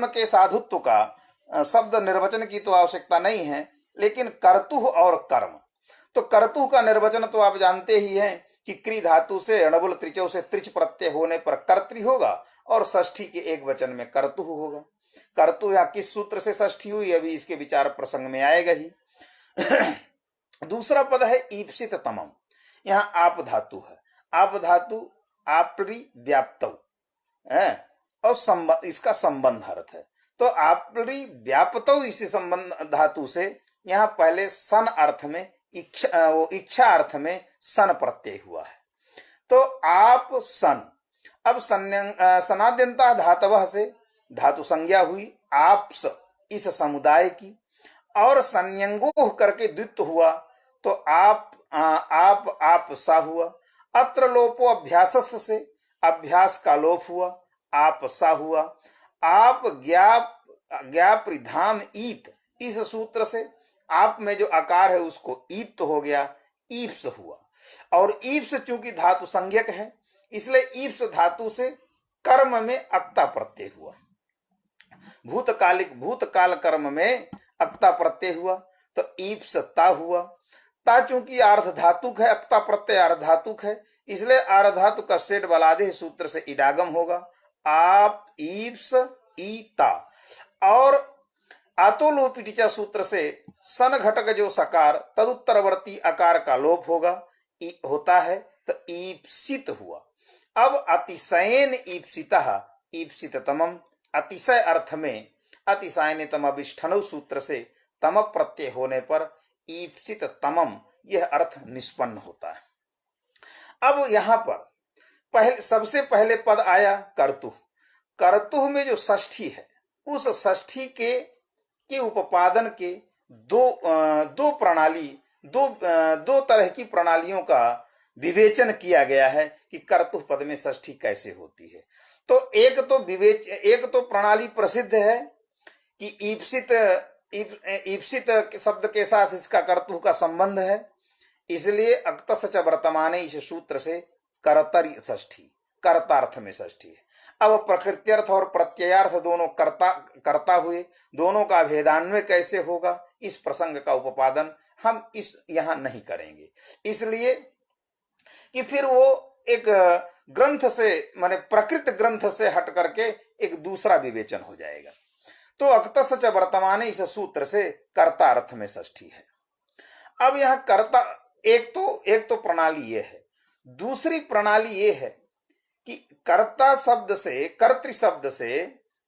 के साधुत्व का शब्द निर्वचन की तो आवश्यकता नहीं है, लेकिन कर्तु और कर्म, तो कर्तु का निर्वचन तो आप जानते ही हैं कि क्री धातु से अणबुल त्रिचौ से त्रिच प्रत्यय होने पर कर्तृ होगा और षष्ठी के एक वचन में कर्तु होगा। कर्तु यहाँ किस सूत्र से षष्ठी हुई अभी इसके विचार प्रसंग में आएगा ही। दूसरा पद है ईप्सित तमम, यहाँ आप धातु है। आप धातु आपरी व्याप्तव है और संबंध, इसका संबंध अर्थ है। तो आपरी व्याप्तव इस संबंध धातु से यहाँ पहले सन अर्थ में इच्छा अर्थ में सन प्रत्यय हुआ है। तो आप सन, अब सनाद्यंता धातवः से धातु संज्ञा हुई आप्स इस समुदाय की और संयंगोह करके द्वित्व हुआ तो आप सा हुआ। अत्र लोपो अभ्यासस् से अभ्यास का लोप हुआ, आप सा हुआ। आप ज्ञापृधाम ईत इस सूत्र से आप में जो आकार है उसको ईत हो गया, ईप्स हुआ। और ईप्स चूंकि धातु संज्ञक है इसलिए ईप्स धातु से कर्म में अक्ता प्रत्यय हुआ। भूतकाल कर्म में अक्ता प्रत्यय हुआ तो ईप्स ता हुआ। ता चूंकि आर्ध धातुक है, अक्ता प्रत्यय आर्ध धातुक है, इसलिए आर्ध धातु का सेठ बलादेह सूत्र से इडागम होगा, आप ईप्स ईता। और आतोलोपिटिचा सूत्र से सन घटक जो सकार तदुत्तरवर्ती आकार का लोप होता है तो ईप्सित हुआ। अब अतिशयन ईप्सितः ईप्सिततमम, अतिशय अर्थ में अतिशयनतम अभिष्ठनौ सूत्र से तम प्रत्यय होने पर ईप्सित तमम यह अर्थ निष्पन्न होता है। अब यहां पर सबसे पहले पद आया कर्तु। कर्तु में जो षष्ठी है उस षष्ठी के उपादान के दो तरह की प्रणालियों का विवेचन किया गया है कि कर्तु पद में षष्ठी कैसे होती है। तो एक तो प्रणाली प्रसिद्ध है कि ईप्सित शब्द के साथ इसका कर्तु का संबंध है, इसलिए अक्तस् च वर्तमाने इस सूत्र से कर्तरि षष्ठी, कर्तार्थ में षष्ठी है। अब प्रकृत्यर्थ और प्रत्ययार्थ दोनों कर्ता हुए, दोनों का भेदान्वय कैसे होगा इस प्रसंग का उपादान हम यहां नहीं करेंगे, इसलिए कि फिर वो एक ग्रंथ से माने प्रकृत ग्रंथ से हट करके एक दूसरा विवेचन हो जाएगा। तो अक्तस् च वर्तमाने इस सूत्र से कर्ता अर्थ में षष्ठी है। अब यहां कर्ता एक तो प्रणाली ये है, दूसरी प्रणाली ये है कि कर्ता शब्द से कर्तृ शब्द से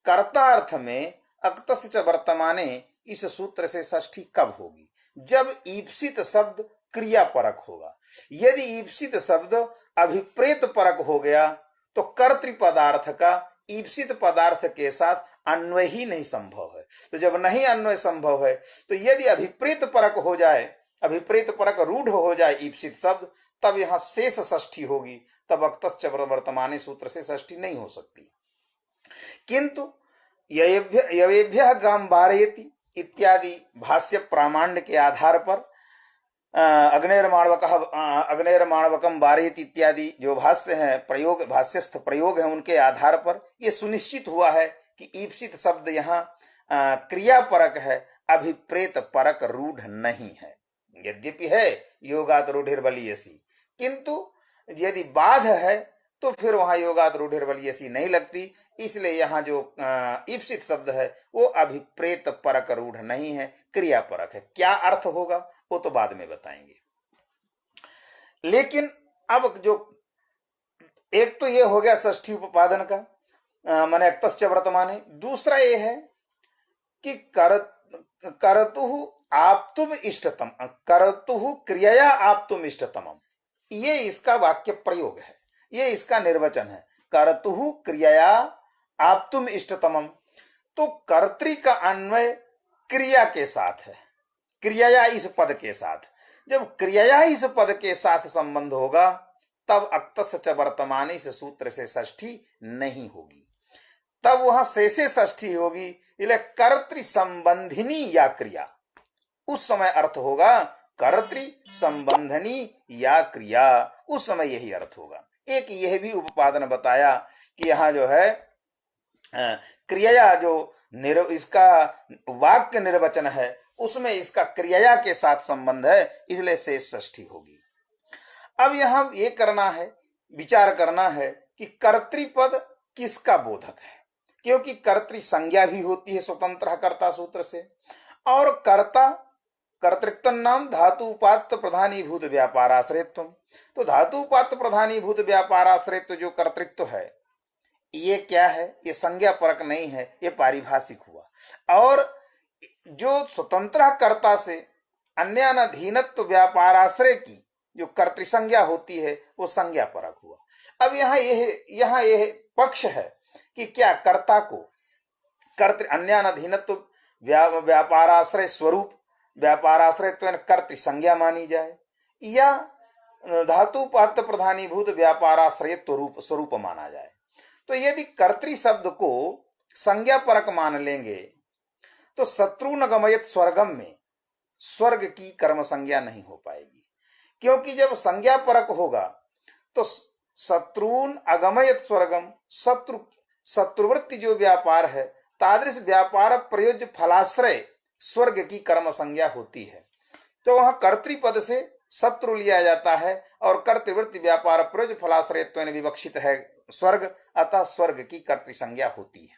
कर्ता अर्थ में अक्तस् च वर्तमाने इस सूत्र से षष्ठी कब होगी, जब ईप्सित शब्द क्रिया परक होगा। यदि ईप्सित शब्द अभिप्रेत परक हो गया तो कर्तृ पदार्थ का ईप्सित पदार्थ के साथ अन्वय ही नहीं संभव है। तो जब नहीं अन्वय संभव है तो यदि अभिप्रेत परक हो जाए, अभिप्रेत परक रूढ़ हो जाए ईप्सित शब्द, तब यहां शेष षष्ठी होगी, तब अक्तश्च वर्तमाने सूत्र से षष्ठी नहीं हो सकती। किंतु यवेभ्यः गाम वारयति इत्यादि भाष्य प्रामाण्य के आधार पर अग्नेर्माणवकम वारयति इत्यादि जो भाष्य है, प्रयोग भाष्यस्थ प्रयोग है, उनके आधार पर यह सुनिश्चित हुआ है कि ईप्सित शब्द यहाँ क्रिया परक है, अभिप्रेत परक रूढ़ नहीं है। यद्यपि है योगात रूढ़िर्बलीयसी, किंतु यदि बाध है तो फिर वहां योगात रूढ़िर्बलीयसी नहीं लगती। इसलिए यहाँ जो ईप्सित शब्द है वो अभिप्रेत परक रूढ़ नहीं है, क्रिया परक है। क्या अर्थ होगा वो तो बाद में बताएंगे। लेकिन अब जो एक तो ये हो गया षष्ठी उपादन का, माने अक्तश्च वर्तमाने। दूसरा ये है कि करतुः आप्तुम इष्टतम, करतुः क्रियया आप्तुम इष्टतमम, ये इसका वाक्य प्रयोग है, ये इसका निर्वचन है। करतुः क्रियया आप्तुम इष्टतमम, तो कर्तृ का अन्वय क्रिया के साथ है, क्रियया इस पद के साथ। जब क्रियया इस पद के साथ संबंध होगा तब अक्तश्च वर्तमाने इस सूत्र से षष्ठी नहीं होगी, तब वहां शेषे षष्ठी होगी। इसलिए कर्तृ संबंधिनी या क्रिया, उस समय अर्थ होगा कर्तृ संबंधनी या क्रिया, उस समय यही अर्थ होगा। एक यह भी उपादान बताया कि यहाँ जो है क्रिया जो इसका वाक्य निर्वचन है उसमें इसका क्रिया के साथ संबंध है, इसलिए शेष षष्ठी होगी। अब यहां ये करना है, विचार करना है कि कर्तृपद किसका बोधक है, क्योंकि कर्तृ संज्ञा भी होती है स्वतंत्र कर्ता सूत्र से, और कर्ता कर्तृत्व नाम धातु उपात्त प्रधानीभूत व्यापाराश्रयत्व। तो धातु उपात्त प्रधानीभूत व्यापाराश्रयत्व जो कर्तृत्व है ये क्या है, ये संज्ञा परक नहीं है, ये पारिभाषिक हुआ। और जो स्वतंत्र कर्ता से अन्यानधीनत्व व्यापाराश्रय की जो कर्तृसंज्ञा होती है वो संज्ञा परक हुआ। अब यहाँ यह पक्ष है कि क्या कर्ता को कर्तृ अन्यानधीनत्व व्यापाराश्रय स्वरूप व्यापाराश्रय कर्तृ संज्ञा मानी जाए, या धातु पात्र प्रधानीभूत व्यापाराश्रयत्व रूप स्वरूप माना जाए। तो यदि कर्तृ शब्द को संज्ञा परक मान लेंगे तो शत्रुन गमयत स्वर्गम में स्वर्ग की कर्म संज्ञा नहीं हो पाएगी, क्योंकि जब संज्ञा परक होगा तो शत्रुन अगमयत स्वर्गम, शत्रुवृत्ति जो व्यापार है तादृश व्यापार प्रयोज्य फलाश्रय स्वर्ग की कर्म संज्ञा होती है। तो वहां कर्तृपद से शत्रु लिया जाता है और कर्तृवृत्ति व्यापार प्रयोज्य फलाश्रयत्व विवक्षित है स्वर्ग, अतः स्वर्ग की कर्तृ संज्ञा होती है।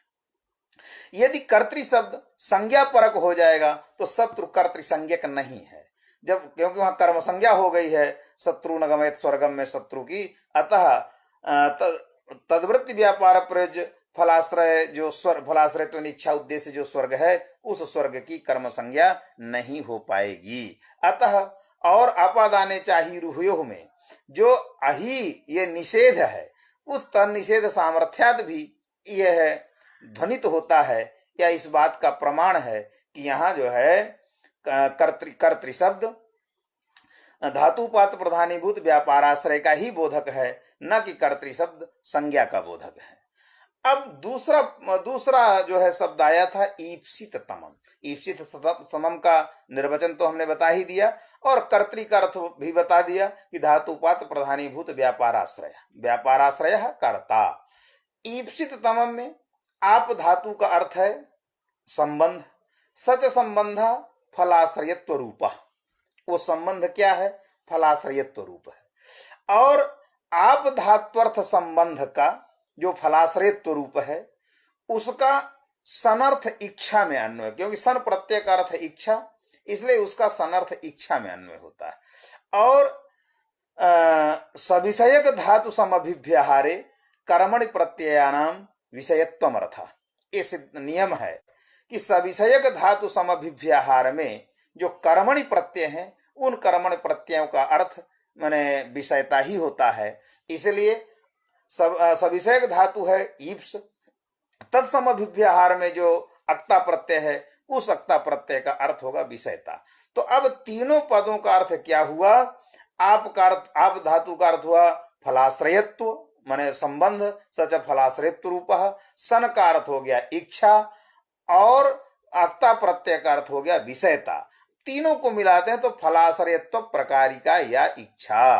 यदि कर्तृ शब्द संज्ञा परक हो जाएगा तो शत्रु कर्तृ संज्ञक नहीं है, जब क्योंकि वहां कर्म संज्ञा हो गई है शत्रु न गमयत स्वर्गम में शत्रु की, अतः तद्वृत्ति व्यापार प्रयोज्य फलाश्रय जो स्वर्ग फलाश्रय तो इच्छा उद्देश्य जो स्वर्ग है उस स्वर्ग की कर्म संज्ञा नहीं हो पाएगी। अतः और अपादाने चाही रुहयोः में जो अहि ये निषेध है उस तन निषेध सामर्थ्यात भी यह ध्वनित होता है, या इस बात का प्रमाण है कि यहाँ जो है कर्तृ शब्द धातुपात प्रधानीभूत व्यापाराश्रय का ही बोधक है, न कि कर्तृ शब्द संज्ञा का बोधक है। अब दूसरा जो है शब्द आया था ईप्सित तमम। ईप्सित समम का निर्वचन तो हमने बता ही दिया और कर्तृ का अर्थ भी बता दिया कि धातुपात प्रधानीभूत व्यापाराश्रय, व्यापाराश्रय कर्ता। ईप्सित तमम में आप धातु का अर्थ है संबंध, सच संबंध फलाश्रयत्व रूप। वो संबंध क्या है, फलाश्रयत्व रूप है। और आप धात्वर्थ संबंध का जो फलाश्रयत्व रूप है उसका सनर्थ इच्छा में अन्वय, क्योंकि सन प्रत्यय का अर्थ इच्छा, इसलिए उसका सनर्थ इच्छा में अन्वय होता है। और सविषयक धातु समभिव्यहारे कर्मणि प्रत्ययानाम विषयत्वम अर्थ, ये नियम है कि सविषयक धातु समभिव्यहार में जो कर्मणि प्रत्यय हैं उन कर्मणि प्रत्ययों का अर्थ माने विषयता ही होता है। इसलिए सविषयक धातु है ईप्स, तत्समभिव्याहार में जो अक्ता प्रत्यय है, उस अक्ता प्रत्यय का अर्थ होगा विषयता। तो अब तीनों पदों का अर्थ क्या हुआ? आप का अर्थ, आप धातु का अर्थ हुआ फलाश्रयत्व, माने संबंध, सच फलाश्रयत्व रूप। सन का अर्थ हो गया इच्छा, और अक्ता प्रत्यय का अर्थ हो गया विषयता। तीनों को मिलाते हैं तो फलाश्रयत्व प्रकारिका या इच्छा,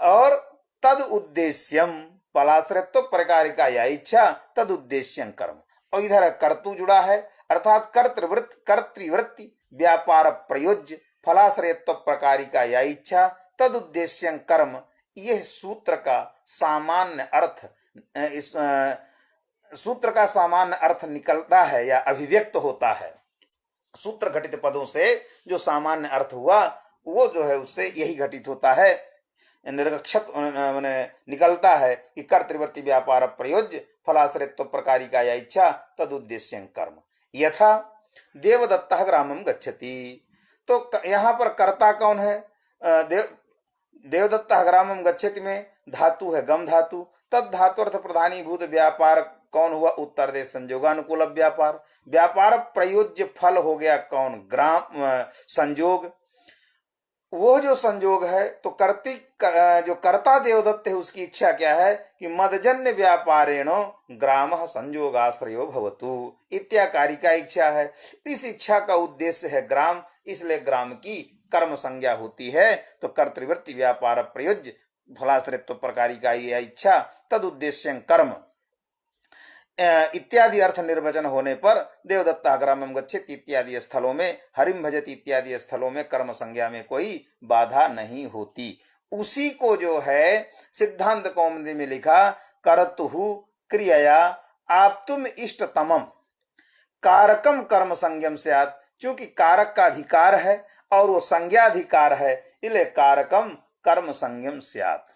और तद उद्देश्यम, फलाश्रयत्व प्रकारिका या इच्छा, तद उद्देश्यम कर्म। और इधर कर्तु जुड़ा है, अर्थात कर्तृवृत्ति व्यापार प्रयोज्य फलाश्रयत्व प्रकारिका या इच्छा तद उद्देश्यं कर्म, यह सूत्र का सामान्य अर्थ, इस सूत्र का सामान्य अर्थ निकलता है या अभिव्यक्त होता है। सूत्र घटित पदों से जो सामान्य अर्थ हुआ वो जो है उससे यही घटित होता है, निर्गक्षत निकलता है कि कर्तृवृत्ति व्यापार प्रयोज्य फलाश्रयत्व प्रकारिका या इच्छा तद उद्देश्यं कर्म। यथा देवदत्तः ग्रामं गच्छति, तो यहाँ पर कर्ता कौन है? देवदत्तः ग्रामं गच्छति में धातु है गम धातु, तद धातु अर्थ प्रधानीभूत व्यापार कौन हुआ? उत्तर देश संयोगानुकूल व्यापार। व्यापार प्रयोज्य फल हो गया कौन? ग्राम संयोग। वो जो संयोग है तो जो कर्ता देवदत्त है उसकी इच्छा क्या है कि मदजन्य व्यापारेण ग्राम संयोगाश्रयो भवतु इत्याकारी का इच्छा है। इस इच्छा का उद्देश्य है ग्राम, इसलिए ग्राम की कर्म संज्ञा होती है। तो कर्तृवृत्ति व्यापार प्रयोज्य फलाश्रयत्व प्रकारिका या इच्छा तद उद्देश्य कर्म इत्यादि अर्थ निर्वचन होने पर देवदत्ता ग्रामं गच्छति इत्यादि स्थलों में, हरिम भजति इत्यादि स्थलों में कर्म संज्ञा में कोई बाधा नहीं होती। उसी को जो है सिद्धांत कौमुदी में लिखा, करतुहु क्रियया आप्तुम इष्टतमम कारकम कर्म संज्ञम स्यात्। चूंकि कारक का अधिकार है और वो संज्ञा अधिकार है, इसलिए कारकम कर्म संज्ञम स्यात्।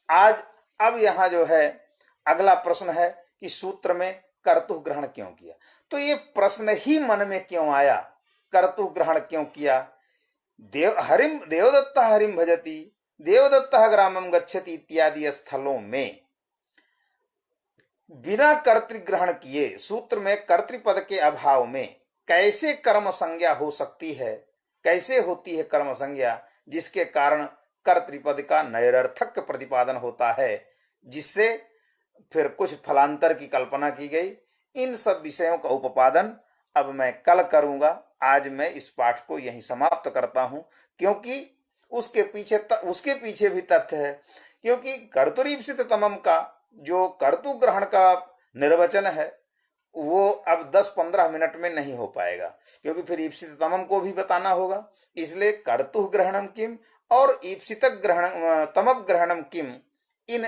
आज अब यहां जो है अगला प्रश्न है कि सूत्र में कर्तु ग्रहण क्यों किया? तो ये प्रश्न ही मन में क्यों आया, कर्तु ग्रहण क्यों किया? देवदत्ता हरिम भजति, देवदत्ता ग्रामं गच्छति इत्यादि स्थलों में बिना कर्तृग्रहण किए, सूत्र में कर्तृपद के अभाव में कैसे कर्म संज्ञा हो सकती है? कैसे होती है कर्म संज्ञा जिसके कारण कर्तृपद का नैरर्थक प्रतिपादन होता है, जिससे फिर कुछ फलांतर की कल्पना की गई। इन सब विषयों का उपादन अब मैं कल करूंगा। आज मैं इस पाठ को यहीं समाप्त करता हूं, क्योंकि उसके पीछे भी तथ्य है। क्योंकि कर्तुरीप्सित तमम का जो कर्तु ग्रहण का निर्वचन है वो अब 10-15 मिनट में नहीं हो पाएगा, क्योंकि फिर ईप्सित तमम को भी बताना होगा। इसलिए कर्तु ग्रहणम किम और ईप्सित ग्रहण तमप ग्रहणम किम, इन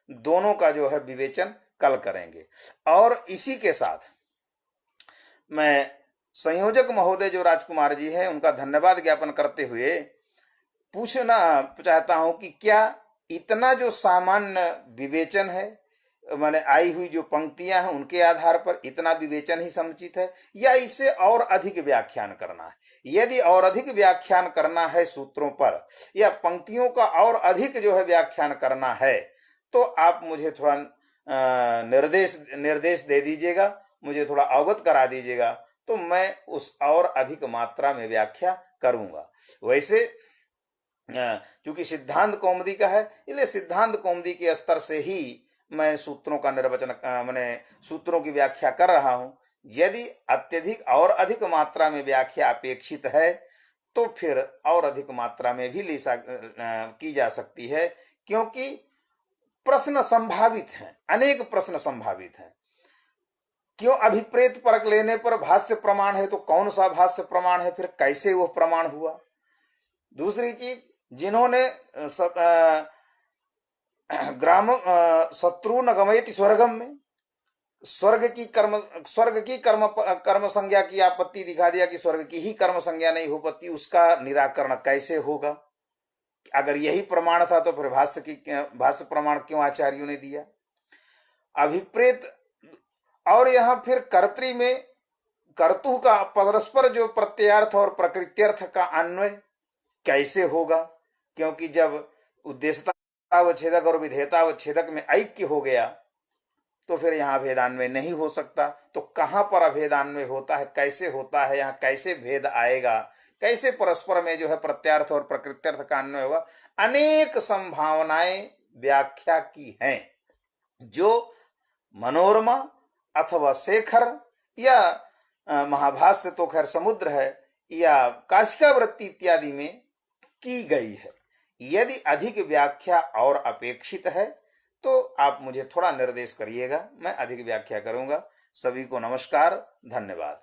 दोनों का जो है विवेचन कल करेंगे। और इसी के साथ मैं संयोजक महोदय जो राजकुमार जी हैं उनका धन्यवाद ज्ञापन करते हुए पूछना चाहता हूं कि क्या इतना जो सामान्य विवेचन है, माने आई हुई जो पंक्तियां हैं उनके आधार पर इतना विवेचन ही समुचित है, या इससे और अधिक व्याख्यान करना है? यदि और अधिक व्याख्यान करना है सूत्रों पर, या पंक्तियों का और अधिक जो है व्याख्यान करना है, तो आप मुझे थोड़ा निर्देश दे दीजिएगा, मुझे थोड़ा अवगत करा दीजिएगा, तो मैं उस और अधिक मात्रा में व्याख्या करूंगा। वैसे चूंकि सिद्धांत कौमुदी का है, इसलिए सिद्धांत कौमुदी के स्तर से ही मैं सूत्रों का निर्वचन मैंने सूत्रों की व्याख्या कर रहा हूं। यदि अत्यधिक और अधिक मात्रा में व्याख्या अपेक्षित है तो फिर और अधिक मात्रा में भी की जा सकती है, क्योंकि प्रश्न संभावित हैं, अनेक प्रश्न संभावित हैं। क्यों अभिप्रेत परक लेने पर भाष्य प्रमाण है, तो कौन सा भाष्य प्रमाण है, फिर कैसे वो प्रमाण हुआ? दूसरी चीज, जिन्होंने ग्राम शत्रु न गमयति स्वर्गम में स्वर्ग की कर्म संज्ञा की आपत्ति दिखा दिया कि स्वर्ग की ही कर्म संज्ञा नहीं हो पाती, उसका निराकरण कैसे होगा? अगर यही प्रमाण था तो फिर भाष्य प्रमाण क्यों आचार्यों ने दिया? अभिप्रेत, और यहां फिर कर्तृ में कर्तु का परस्पर जो प्रत्ययार्थ और प्रकृत्यर्थ का अन्वय कैसे होगा? क्योंकि जब उद्देश्यतावच्छेदक और विधेयतावच्छेदक में ऐक्य हो गया तो फिर यहाँ भेदान्वय नहीं हो सकता। तो कहाँ पर अभेदान्वय होता है, कैसे होता है, यहाँ कैसे भेद आएगा, कैसे परस्पर में जो है प्रत्यार्थ और प्रकृत्यर्थ का अन्वय होगा, अनेक संभावनाएं व्याख्या की हैं, जो मनोरमा अथवा शेखर या महाभाष्य तो खैर समुद्र है, या काशिका वृत्ति इत्यादि में की गई है। यदि अधिक व्याख्या और अपेक्षित है तो आप मुझे थोड़ा निर्देश करिएगा, मैं अधिक व्याख्या करूंगा। सभी को नमस्कार, धन्यवाद।